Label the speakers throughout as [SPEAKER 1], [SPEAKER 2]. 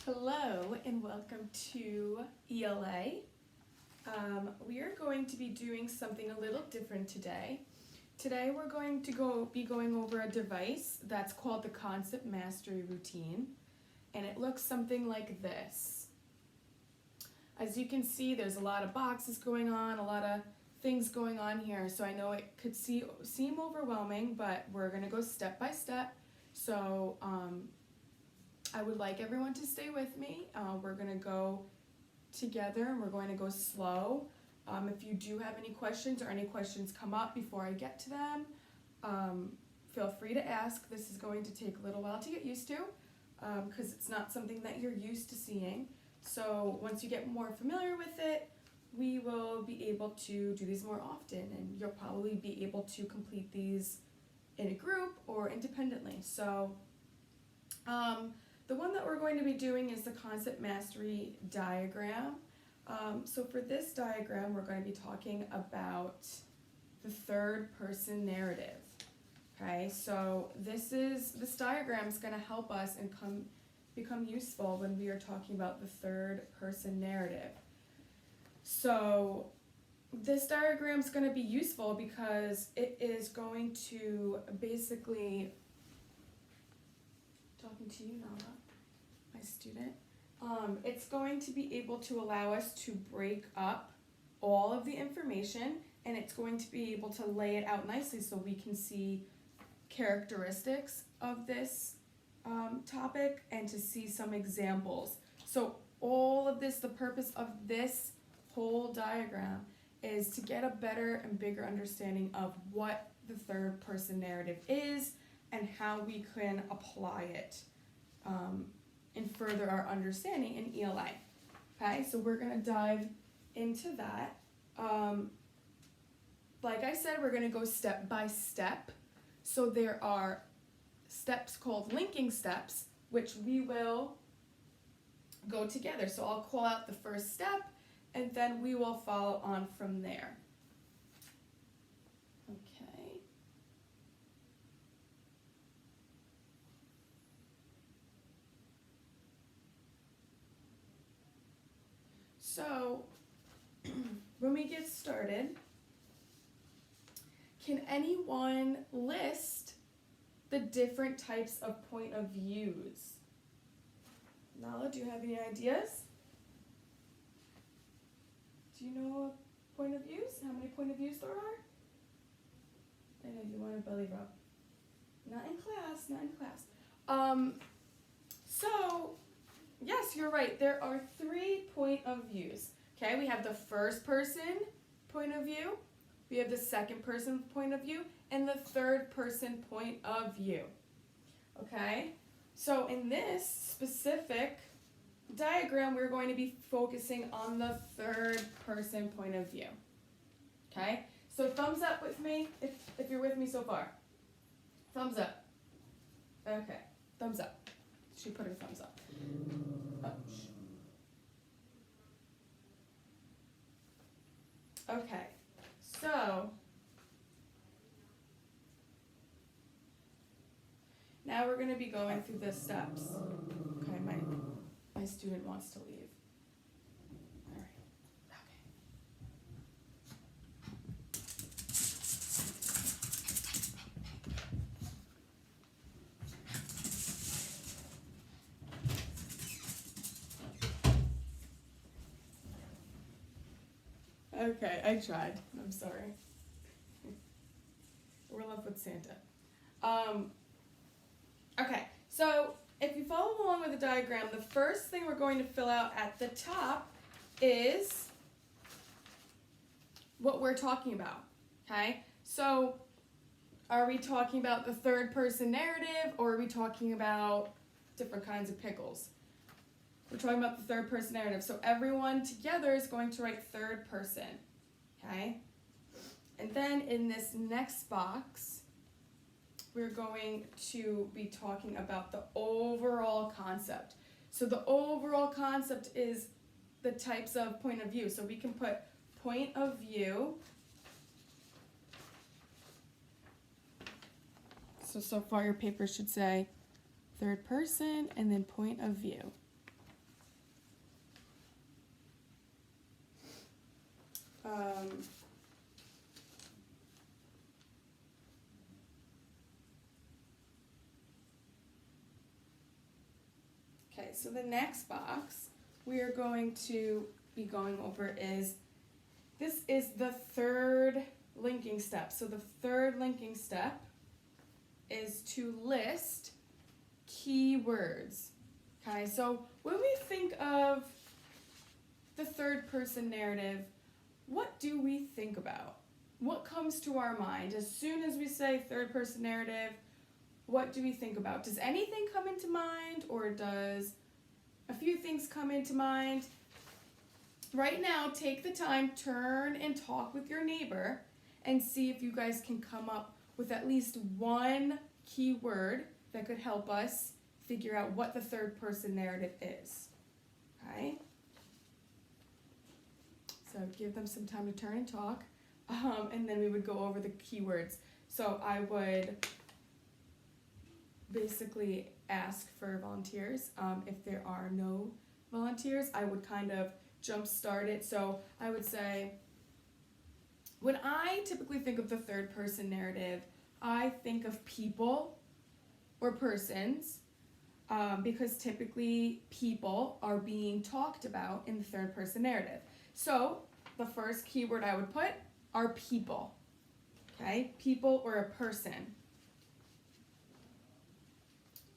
[SPEAKER 1] Hello and welcome to ELA. We are going to be doing something a little different today. Today we're going to be going over a device that's called the Concept Mastery Routine, and it looks something like this. As you can see, there's a lot of boxes going on, a lot of things going on here, so I know it could seem overwhelming, but we're going to go step by step. So I would like everyone to stay with me. We're going to go together and we're going to go slow. If you do have any questions or any questions come up before I get to them, feel free to ask. This is going to take a little while to get used to because it's not something that you're used to seeing. So once you get more familiar with it, we will be able to do these more often, and you'll probably be able to complete these in a group or independently. So the one that we're going to be doing is the concept mastery diagram. So for this diagram, we're going to be talking about the third person narrative. Okay, so this diagram is going to help us and become useful when we are talking about the third person narrative. So this diagram is going to be useful because it is going to basically, talking to you, Nala, my student, it's going to be able to allow us to break up all of the information, and it's going to be able to lay it out nicely so we can see characteristics of this topic and to see some examples. So all of this, the purpose of this whole diagram is to get a better and bigger understanding of what the third person narrative is and how we can apply it and further our understanding in ELA. Okay, so we're going to dive into that. Like I said, we're going to go step by step. So there are steps called linking steps, which we will go together. So I'll call out the first step, and then we will follow on from there. Okay. So, when we get started, can anyone list the different types of point of views? Nala, do you have any ideas? Do you know point of views? How many point of views there are? I know you want to belly rub. Not in class, not in class. So, yes, you're right. There are 3 point of views. Okay, we have the first person point of view, we have the second person point of view, and the third person point of view. Okay, so in this specific diagram, we're going to be focusing on the third person point of view. Okay, so thumbs up with me if you're with me so far. Thumbs up. Okay, thumbs up. She put her thumbs up. Oh. Okay, so now we're going to be going through the steps. Okay, my student wants to leave. All right. Okay, I tried. I'm sorry. We're left with Santa. Okay, so if you follow along with the diagram, the first thing we're going to fill out at the top is what we're talking about. Okay, so are we talking about the third person narrative, or are we talking about different kinds of pickles? We're talking about the third person narrative. So everyone together is going to write third person. Okay? And then in this next box, we're going to be talking about the overall concept. So the overall concept is the types of point of view. So we can put point of view. So far your paper should say third person and then point of view. Okay, so the next box we are going to be going over is, this is the third linking step. So the third linking step is to list keywords. Okay, so when we think of the third person narrative, what do we think about? What comes to our mind? As soon as we say third person narrative, what do we think about? Does anything come into mind, or does a few things come into mind? Right now, take the time, turn and talk with your neighbor and see if you guys can come up with at least one keyword that could help us figure out what the third person narrative is. Okay? So give them some time to turn and talk, and then we would go over the keywords. So I would basically ask for volunteers. If there are no volunteers, I would kind of jumpstart it. So I would say, when I typically think of the third person narrative, I think of people or persons, because typically people are being talked about in the third person narrative. So the first keyword I would put are people. Okay, people or a person.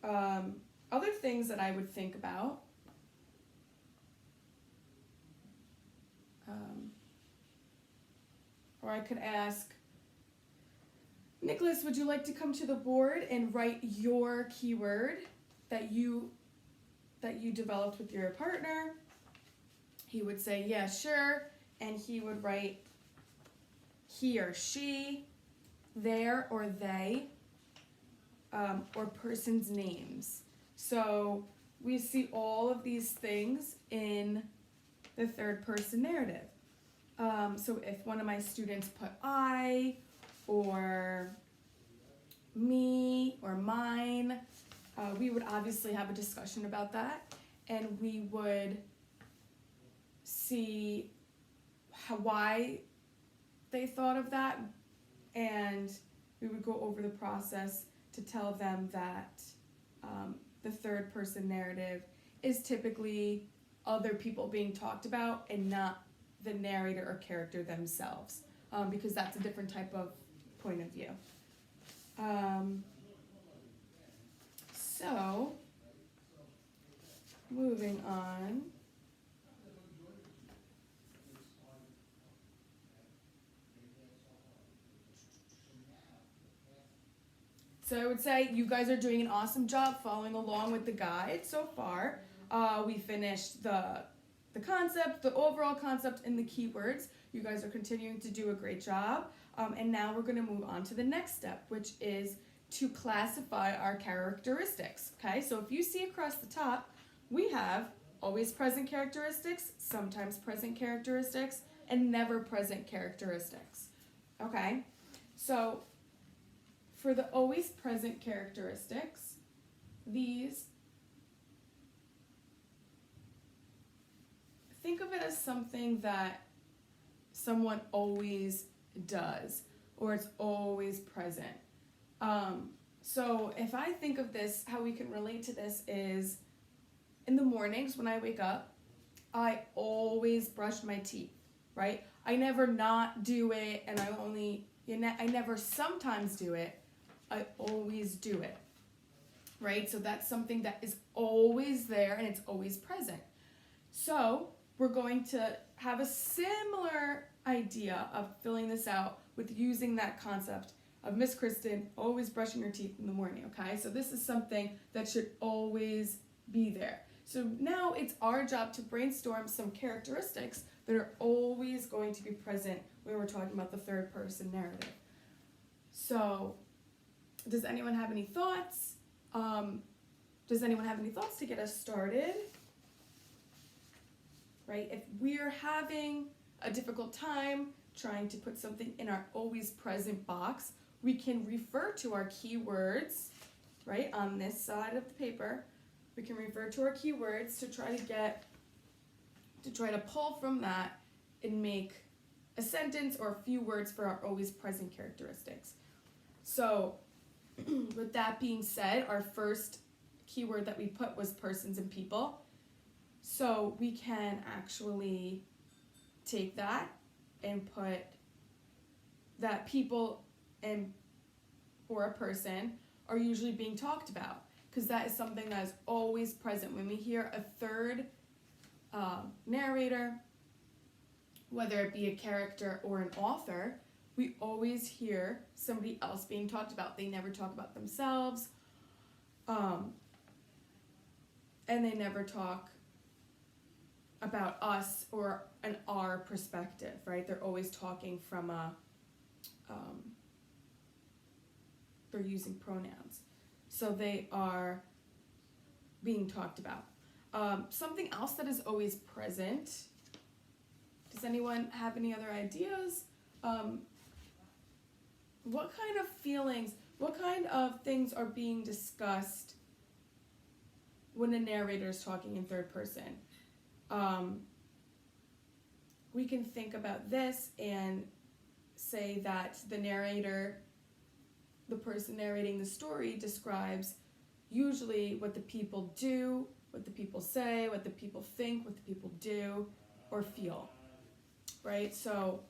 [SPEAKER 1] Other things that I would think about, or I could ask, Nicholas, would you like to come to the board and write your keyword that you developed with your partner? He would say, yeah, sure, and he would write he or she, their or they, or person's names. So we see all of these things in the third person narrative. So if one of my students put I, or me, or mine, we would obviously have a discussion about that, and we would see why they thought of that, and we would go over the process to tell them that the third person narrative is typically other people being talked about and not the narrator or character themselves, because that's a different type of point of view. So, moving on. So I would say you guys are doing an awesome job following along with the guide so far. We finished the concept, the overall concept, and the keywords. You guys are continuing to do a great job. And now we're going to move on to the next step, which is to classify our characteristics. Okay, so if you see across the top, we have always present characteristics, sometimes present characteristics, and never present characteristics. Okay, so for the always present characteristics, these, think of it as something that someone always does, or it's always present. So if I think of this, how we can relate to this is, in the mornings when I wake up, I always brush my teeth, right? I never not do it, and I never sometimes do it. I always do it, right? So that's something that is always there and it's always present. So we're going to have a similar idea of filling this out with using that concept of Miss Kristen always brushing her teeth in the morning, okay? So this is something that should always be there. So now it's our job to brainstorm some characteristics that are always going to be present when we're talking about the third person narrative. So does anyone have any thoughts? Does anyone have any thoughts to get us started? Right? If we're having a difficult time trying to put something in our always present box, we can refer to our keywords, right, on this side of the paper. We can refer to our keywords to try to pull from that and make a sentence or a few words for our always present characteristics. So with that being said, our first keyword that we put was persons and people. So we can actually take that and put that people and or a person are usually being talked about, because that is something that is always present. When we hear a third narrator, whether it be a character or an author, we always hear somebody else being talked about. They never talk about themselves, and they never talk about us or an our perspective, right? They're always talking from a, they're using pronouns. So they are being talked about. Something else that is always present, does anyone have any other ideas? What kind of feelings, what kind of things are being discussed when a narrator is talking in third person? We can think about this and say that the narrator, the person narrating the story, describes usually what the people do, what the people say, what the people think, what the people do or feel, right? So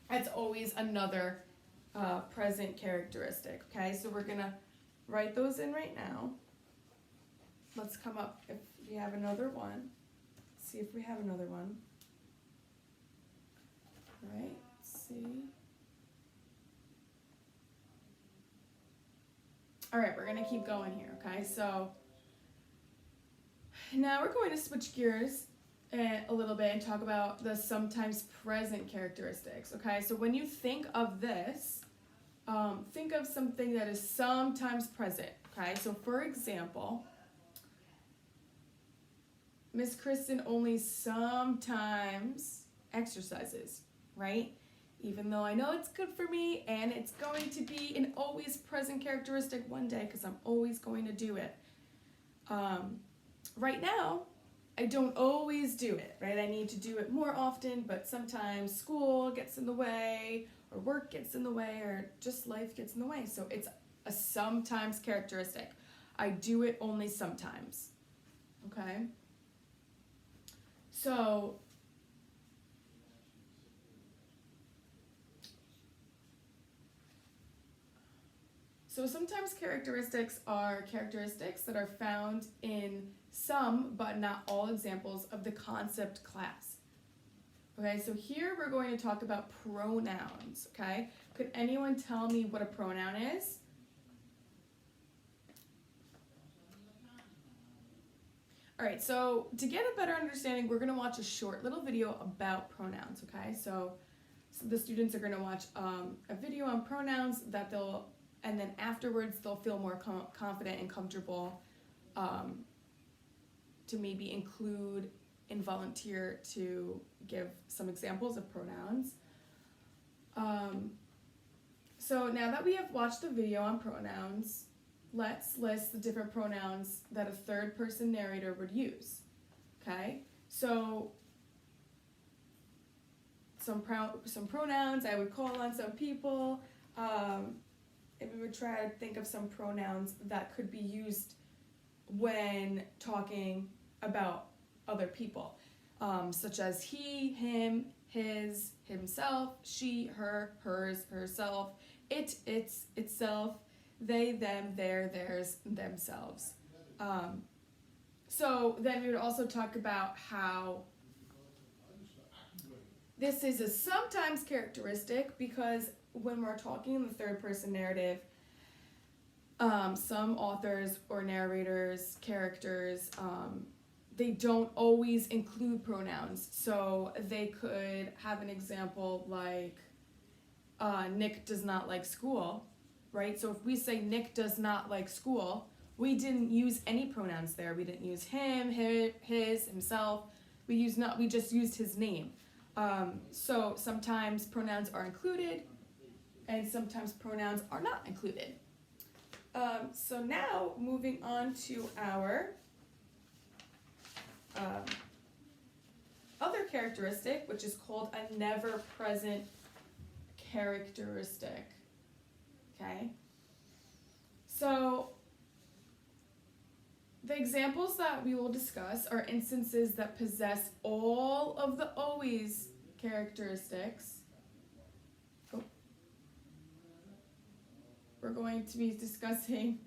[SPEAKER 1] that's always another present characteristic, okay? So we're gonna write those in right now. Let's come up if we have another one. See if we have another one. All right, let's see. All right, we're gonna keep going here, okay? So now we're going to switch gears a little bit and talk about the sometimes present characteristics, okay? So when you think of this, think of something that is sometimes present, okay? So for example, Miss Kristen only sometimes exercises, right? Even though I know it's good for me and it's going to be an always present characteristic one day because I'm always going to do it. Right now, I don't always do it, right? I need to do it more often, but sometimes school gets in the way or work gets in the way or just life gets in the way. So it's a sometimes characteristic. I do it only sometimes, okay? So sometimes characteristics are characteristics that are found in some but not all examples of the concept class. Okay, so here we're going to talk about pronouns, okay? Could anyone tell me what a pronoun is? All right, so to get a better understanding, we're going to watch a short little video about pronouns, okay? So the students are going to watch a video on pronouns that and then afterwards they'll feel more confident and comfortable to maybe include and volunteer to give some examples of pronouns. So now that we have watched the video on pronouns, let's list the different pronouns that a third person narrator would use, okay? So some pronouns, I would call on some people, and we would try to think of some pronouns that could be used when talking about other people, such as he, him, his, himself, she, her, hers, herself, it, its, itself, they, them, their, theirs, themselves. So then we would also talk about how this is a sometimes characteristic because when we're talking in the third person narrative, some authors or narrators, characters, they don't always include pronouns. So they could have an example like Nick does not like school, right? So if we say Nick does not like school, we didn't use any pronouns there. We didn't use him, his, himself. We just used his name. So sometimes pronouns are included and sometimes pronouns are not included. So now moving on to our other characteristic, which is called a never present characteristic. Okay? So The examples that we will discuss are instances that possess all of the always characteristics. We're going to be discussing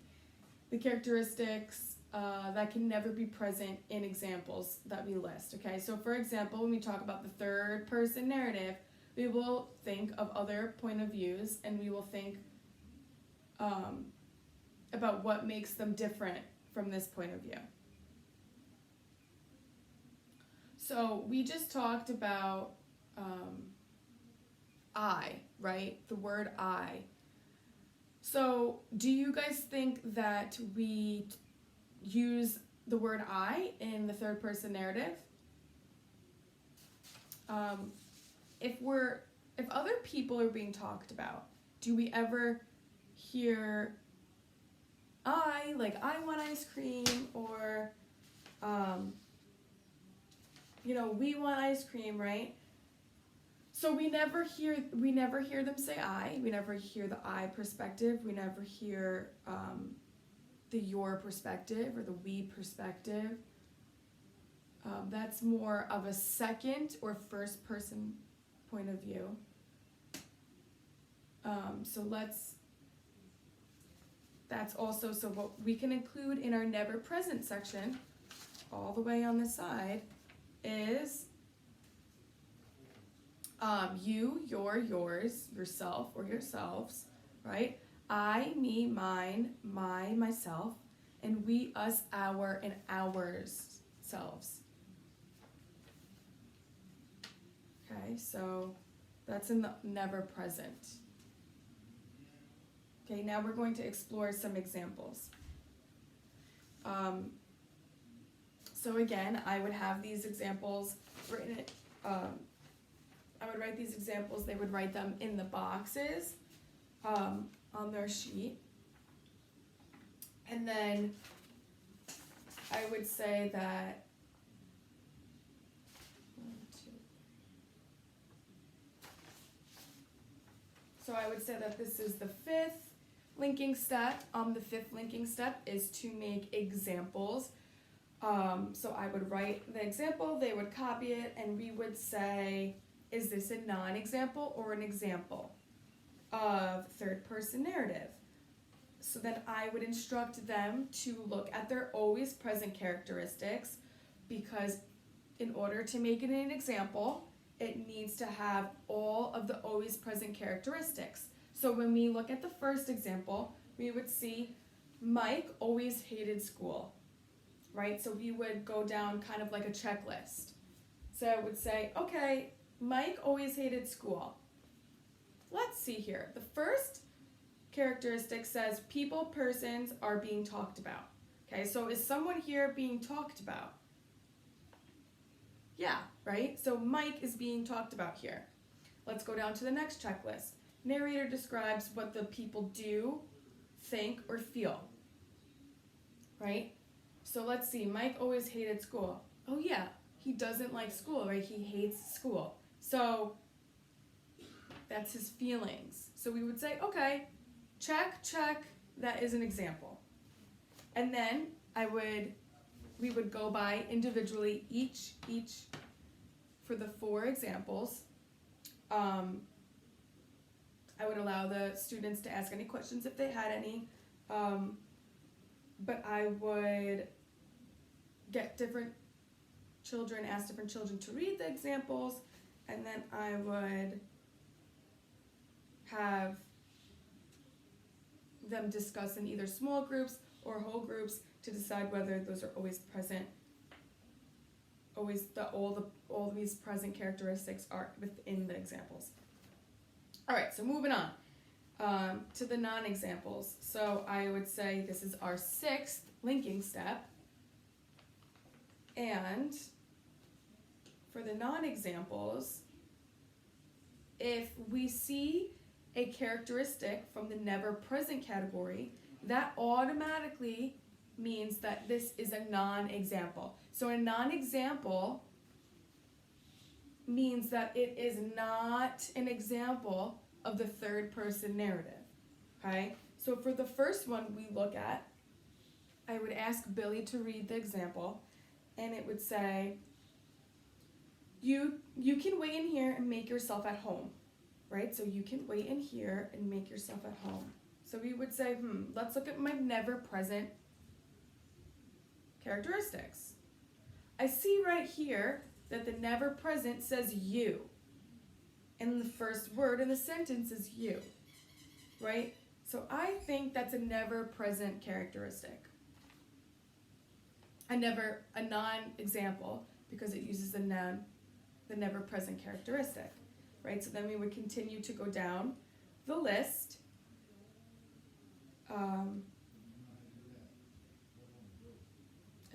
[SPEAKER 1] the characteristics that can never be present in examples that we list, okay? So for example, when we talk about the third person narrative, we will think of other point of views and we will think about what makes them different from this point of view. So we just talked about I, right? The word I. So do you guys think that we use the word I in the third person narrative? If other people are being talked about, do we ever hear I, like I want ice cream, or we want ice cream, right? So we never hear them say I. We never hear the I perspective. We never hear the your perspective or the we perspective. That's more of a second or first person point of view. That's also, so what we can include in our never present section, all the way on the side, is you, your, yours, yourself or yourselves, right? I, me, mine, my, myself, and we, us, our, and ours selves. Okay, so that's in the never present. Okay, now we're going to explore some examples. So again, I would have these examples written. I would write these examples. They would write them in the boxes on their sheet, and then I would say that. So I would say that this is the fifth linking step. The fifth linking step is to make examples. So I would write the example, they would copy it, and we would say, is this a non-example or an example of third person narrative? So then I would instruct them to look at their always present characteristics, because in order to make it an example, it needs to have all of the always present characteristics. So when we look at the first example, we would see Mike always hated school, right? So we would go down kind of like a checklist. So I would say, okay, Mike always hated school. Let's see here. The first characteristic says people, persons are being talked about. Okay, so is someone here being talked about? Yeah, right? So Mike is being talked about here. Let's go down to the next checklist. Narrator describes what the people do, think, or feel. Right? So let's see, Mike always hated school. Oh yeah, he doesn't like school, right? He hates school. So that's his feelings. So we would say, okay, check, that is an example. And then we would go by individually, each for the 4 examples. I would allow the students to ask any questions if they had any, but I would get different children, ask different children to read the examples, and then I would have them discuss in either small groups or whole groups to decide whether those are always present, all these present characteristics are within the examples. All right, so moving on to the non-examples. So I would say this is our 6th linking step. And for the non-examples, if we see a characteristic from the never present category, that automatically means that this is a non-example. So a non-example means that it is not an example of the third person narrative, okay? So for the first one we look at, I would ask Billy to read the example, and it would say, you can wait in here and make yourself at home, right? So you can wait in here and make yourself at home. So we would say, let's look at my never present characteristics. I see right here that the never present says you. And the first word in the sentence is you, right? So I think that's a never present characteristic. A non-example, because it uses the never present characteristic, right? So then we would continue to go down the list. And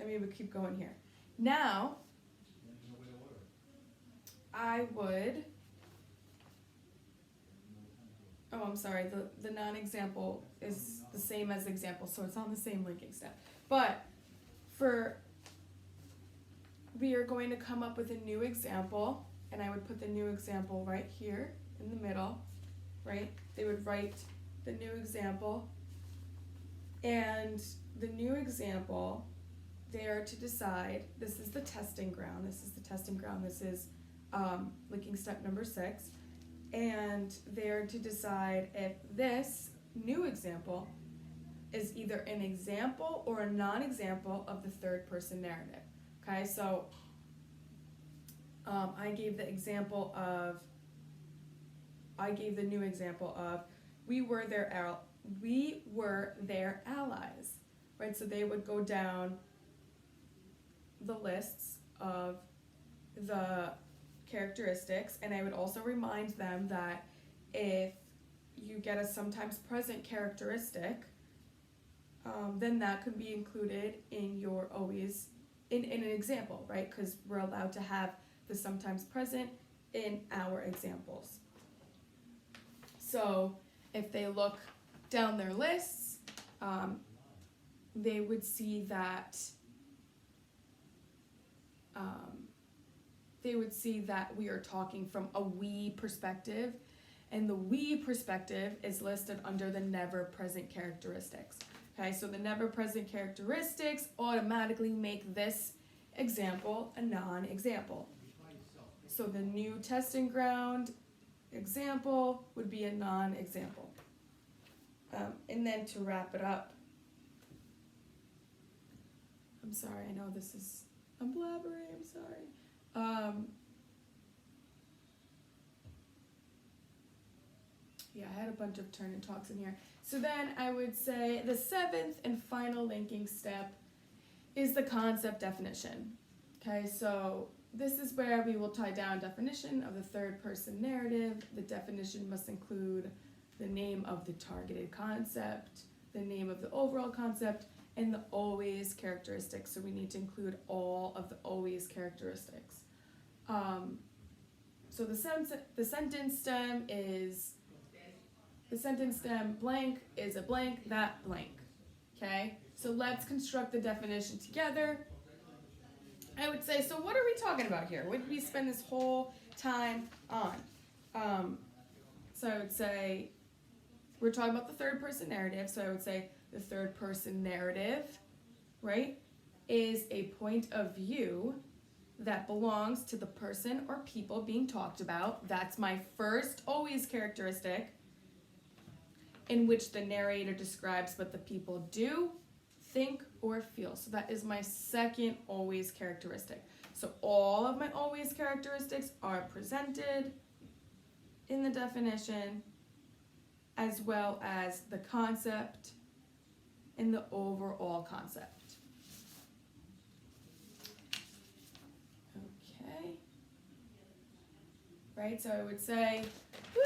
[SPEAKER 1] we would keep going here. Now, I would, I'm sorry, the non-example is the same as example, so it's on the same linking step. But we are going to come up with a new example, and I would put the new example right here in the middle, right? They would write the new example, and the new example, they are to decide, this is the testing ground, this is linking step number 6, and they are to decide if this new example is either an example or a non-example of the third person narrative. Okay, so I gave the new example of we were their allies, right? So they would go down the lists of the characteristics, and I would also remind them that if you get a sometimes present characteristic, then that could be included in your always in an example, right? Because we're allowed to have the sometimes present in our examples. So if they look down their lists, they would see that we are talking from a we perspective, and the we perspective is listed under the never present characteristics. Okay, so the never present characteristics automatically make this example a non-example. So the new testing ground example would be a non-example. And then to wrap it up, I'm sorry, I know I'm blabbering, I'm sorry. Yeah, I had a bunch of turn and talks in here. So then I would say the 7th and final linking step is the concept definition. Okay, so this is where we will tie down definition of the third person narrative. The definition must include the name of the targeted concept, the name of the overall concept, and the always characteristics. So we need to include all of the always characteristics. So the sentence stem blank is a blank, that blank. Okay, so let's construct the definition together. I would say, so what are we talking about here? What did we spend this whole time on? So I would say, we're talking about the third person narrative, so I would say the third person narrative, right, is a point of view that belongs to the person or people being talked about. That's my first always characteristic, in which the narrator describes what the people do, think, or feel. So that is my second always characteristic. So all of my always characteristics are presented in the definition, as well as the concept and the overall concept. Okay. Right, so I would say, woo,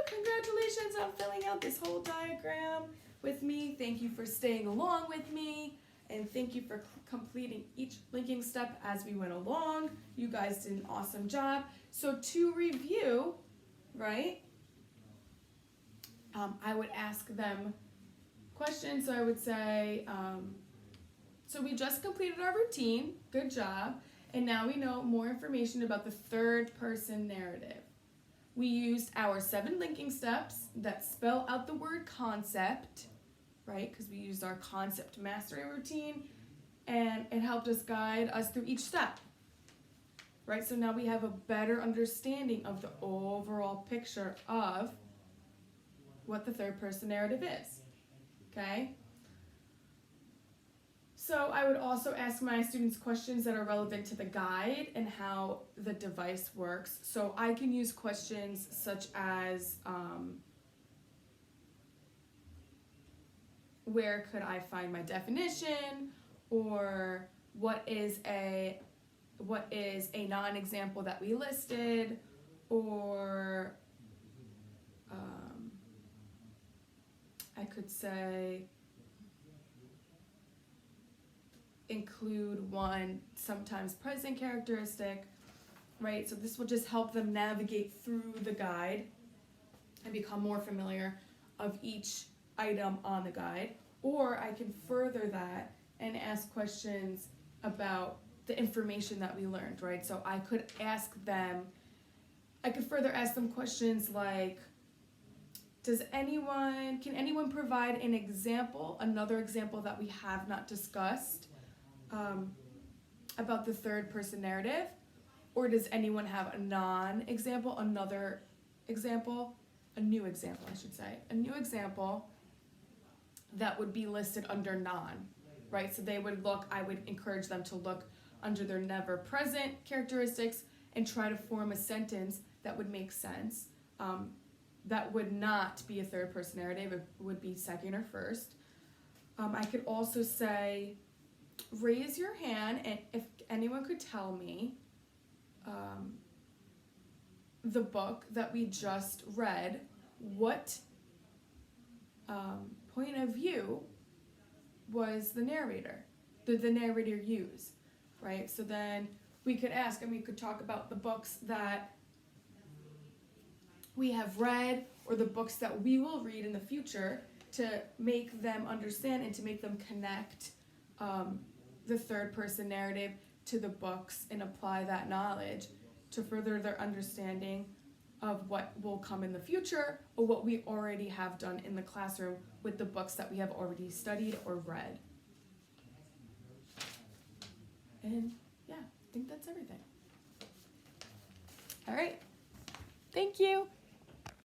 [SPEAKER 1] congratulations on filling out this whole diagram with me. Thank you for staying along with me, and thank you for completing each linking step as we went along. You guys did an awesome job. So to review, right, I would ask them questions. So I would say, so we just completed our routine, good job, and now we know more information about the third person narrative. We used our 7 linking steps that spell out the word concept, right? Because we used our concept mastery routine and it helped us guide us through each step, right? So now we have a better understanding of the overall picture of what the third person narrative is, okay? So I would also ask my students questions that are relevant to the guide and how the device works. So I can use questions such as, where could I find my definition, or what is a non-example that we listed, or I could say include one sometimes present characteristic, right? So this will just help them navigate through the guide and become more familiar of each item on the guide. Or I can further that and ask questions about the information that we learned, right? So I could further ask them questions like, can anyone provide an example, another example that we have not discussed about the third person narrative? Or does anyone have a non-example, another example, a new example, I should say, a new example that would be listed under non, right? So I would encourage them to look under their never present characteristics and try to form a sentence that would make sense. That would not be a third person narrative, it would be second or first. I could also say, raise your hand, and if anyone could tell me the book that we just read, what point of view was the narrator use, right? So then we could ask, and we could talk about the books that we have read or the books that we will read in the future to make them understand and to make them connect the third person narrative to the books and apply that knowledge to further their understanding of what will come in the future or what we already have done in the classroom with the books that we have already studied or read. And yeah, I think that's everything. All right. Thank you.